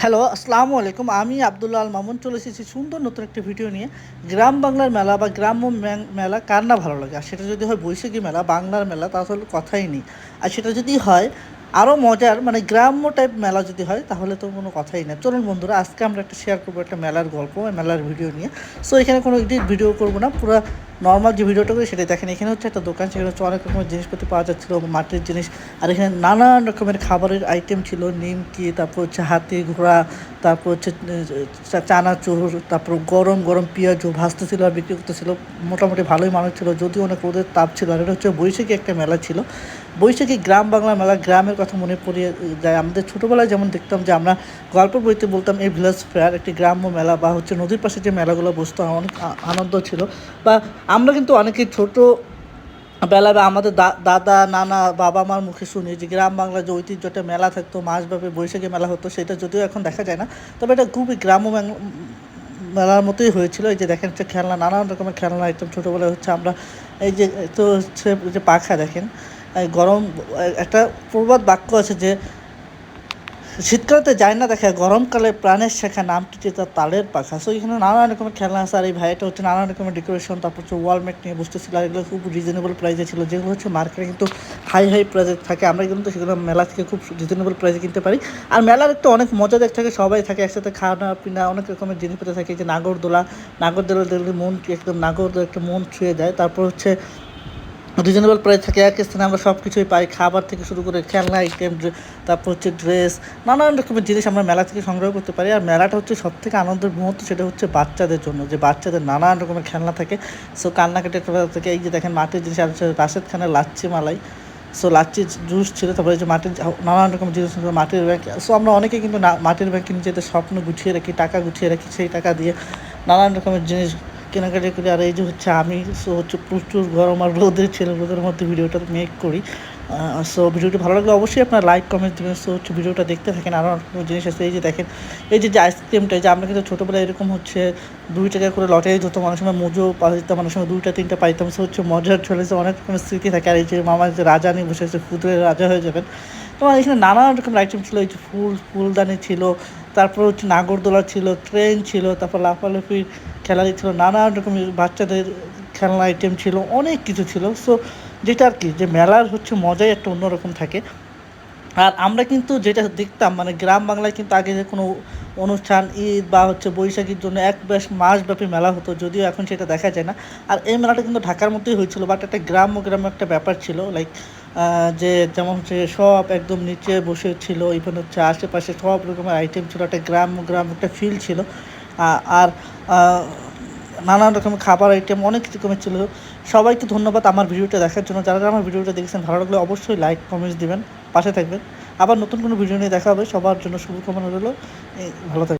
Hello, আসসালামু আলাইকুম। আমি আব্দুল্লাহ আল মামুন চলে এসেছি সুন্দর নতুন একটা ভিডিও নিয়ে। গ্রাম বাংলার মেলা বা গ্রাম্য মেলা কার না ভালো লাগে? আর সেটা যদি হয় বৈশাখী মেলা, বাংলার মেলা, তাহলে কথাই নেই। আর সেটা যদি হয় আরও মজার, মানে গ্রাম্য টাইপ মেলা যদি হয়, তাহলে তো কোনো কথাই না। চলুন বন্ধুরা, আজকে আমরা একটা শেয়ার করবো একটা মেলার গল্প, মেলার ভিডিও নিয়ে। সো এখানে কোনো এডিট ভিডিও করবো না, পুরো নর্মাল যে ভিডিওটা করি সেটাই দেখেন। এখানে হচ্ছে একটা দোকান, সেখানে হচ্ছে অনেক রকমের জিনিসপত্র পাওয়া যাচ্ছিলো, মাটির জিনিস। আর এখানে নানান রকমের খাবারের আইটেম ছিল, নিমকি, তারপর হচ্ছে হাতি ঘোড়া, তারপর হচ্ছে চানাচুর, তারপর গরম গরম পেঁয়াজু ভাজতেছিল আর বিক্রি করতেছিল। মোটামুটি ভালোই মানুষ ছিল, যদিও অনেক রোদের তাপ ছিল। আর এটা হচ্ছে বৈশাখী একটা মেলা ছিল, বৈশাখী গ্রাম বাংলা মেলা। গ্রামের কথা মনে পড়িয়ে যায় আমাদের ছোটোবেলায়, যেমন দেখতাম যে আমরা গল্প বইতে বলতাম এই ভিলেজ ফেয়ার একটি গ্রাম্য মেলা, বা হচ্ছে নদীর পাশে যে মেলাগুলো বসতো, অনেক আনন্দ ছিল। বা আমরা কিন্তু অনেকেই ছোটো বেলা বা আমাদের দাদা নানা বাবা মার মুখে শুনি যে গ্রাম বাংলার যে ঐতিহ্যটা মেলা থাকতো, মাসব্যাপী বৈশাখী মেলা হতো, সেটা যদিও এখন দেখা যায় না, তবে এটা খুবই গ্রাম্য মেলার মতোই হয়েছিল। এই যে দেখেন হচ্ছে খেলনা, নানান রকমের খেলনা আইটেম। ছোটোবেলায় হচ্ছে আমরা এই যে, তো হচ্ছে যে পাখা দেখেন, গরম, একটা প্রবাদ বাক্য আছে যে শীতকালেতে যায় না দেখা, গরমকালে প্রাণের শেখা, নামটি তার তালের পাখা। সো এখানে নানান রকমের খেলনা আছে। আর এই ভাইটা হচ্ছে নানান রকমের ডেকোরেশন, তারপর হচ্ছে ওয়ালমেট নিয়ে বসতেছিল। আর এগুলো খুব রিজনেবল প্রাইসে ছিল, যেগুলো হচ্ছে মার্কেটে কিন্তু হাই প্রাইসে থাকে। আমরা কিন্তু সেগুলো মেলা থেকে খুব রিজনেবল প্রাইসে কিনতে পারি। আর মেলার একটু অনেক মজাদার থাকে, সবাই থাকে একসাথে, খাওয়া পিনা অনেক রকমের জিনিসপত্র থাকে। যে নাগরদোলা দেখলে মন একদম, নাগরদোলা একটা মন ছুঁয়ে যায়। তারপর হচ্ছে রিজনেবল প্রাইস থাকে, এক স্থানে আমরা সব কিছুই পাই, খাবার থেকে শুরু করে খেলনা আইটেম, তারপর হচ্ছে ড্রেস, নানান রকমের জিনিস আমরা মেলা থেকে সংগ্রহ করতে পারি। আর মেলাটা হচ্ছে সব থেকে আনন্দের মুহূর্ত, সেটা হচ্ছে বাচ্চাদের জন্য, যে বাচ্চাদের নানান রকমের খেলনা থাকে। সো কান্নাকাটি থেকে, এই যে দেখেন মাটির জিনিস, আর হচ্ছে রাশেদ খানের লাচ্ছি মালাই, সো লাচ্ছি জুস ছিল। তারপরে যে মাটির নানান রকম জিনিস, মাটির ব্যাংক। সো আমরা অনেকে কিন্তু মাটির ব্যাংকে নিজেদের স্বপ্ন গুছিয়ে রাখি, টাকা গুছিয়ে রাখি, সেই টাকা দিয়ে নানান রকমের জিনিস কেনাকাটি করি। আর এই যে হচ্ছে আমি, সো হচ্ছে প্রচুর গরম আর রোদের ছিল, রোদের মধ্যে ভিডিওটা মেক করি। সো ভিডিওটি ভালো লাগলে অবশ্যই আপনার লাইক কমেন্ট দেবেন। সো হচ্ছে ভিডিওটা দেখতে থাকেন, আরও অনেক জিনিস আছে। এই যে দেখেন, এই যে আইসক্রিমটা, যে আমরা কিন্তু ছোটোবেলায় এরকম হচ্ছে 2 টাকা করে লটারি ধরতো, মানুষ সময় মজো পাইতাম, মানুষ সময় 2টা 3টা পাইতাম। সো হচ্ছে মজার চলেছে, অনেক রকমের স্মৃতি থাকে। আর এই যে মামার যে রাজা নিয়ে বসে আছে, ফুলের রাজা হয়ে যাবেন। তোমার এখানে নানান রকমের আইটেম ছিল। এই যে ফুলদানি ছিল, তারপর হচ্ছে নাগরদোলা ছিল, ট্রেন ছিল, তারপর লাফালাফির খেলাধি ছিল, নানান রকমের বাচ্চাদের খেলনা আইটেম ছিল, অনেক কিছু ছিল। সো যেটা আর কি, যে মেলার হচ্ছে মজাই একটা অন্যরকম থাকে। আর আমরা কিন্তু যেটা দেখতাম, মানে গ্রাম বাংলায় কিন্তু আগে যে কোনো অনুষ্ঠান, ঈদ বা হচ্ছে বৈশাখীর জন্য বেশ মাসব্যাপী মেলা হতো, যদিও এখন সেটা দেখা যায় না। আর এই মেলাটা কিন্তু ঢাকার মধ্যেই হয়েছিল, বাট একটা গ্রাম্য একটা ব্যাপার ছিল। লাইক যে যেমন হচ্ছে সব একদম নিচে বসে ছিল, ইভেন হচ্ছে আশেপাশে সব রকমের আইটেম ছিল, একটা গ্রাম একটা ফিল ছিল। আর নানান রকমের খাবার আইটেম অনেক রকমের ছিল। সবাইকে ধন্যবাদ আমার ভিডিওটা দেখার জন্য। যারা আমার ভিডিওটা দেখেছেন, ভালো লাগলে অবশ্যই লাইক কমেন্টস দিবেন, পাশে থাকবেন। আবার নতুন কোনো ভিডিও নিয়ে দেখা হবে। সবার জন্য শুভকামনা রইল, ভালো থাকবেন।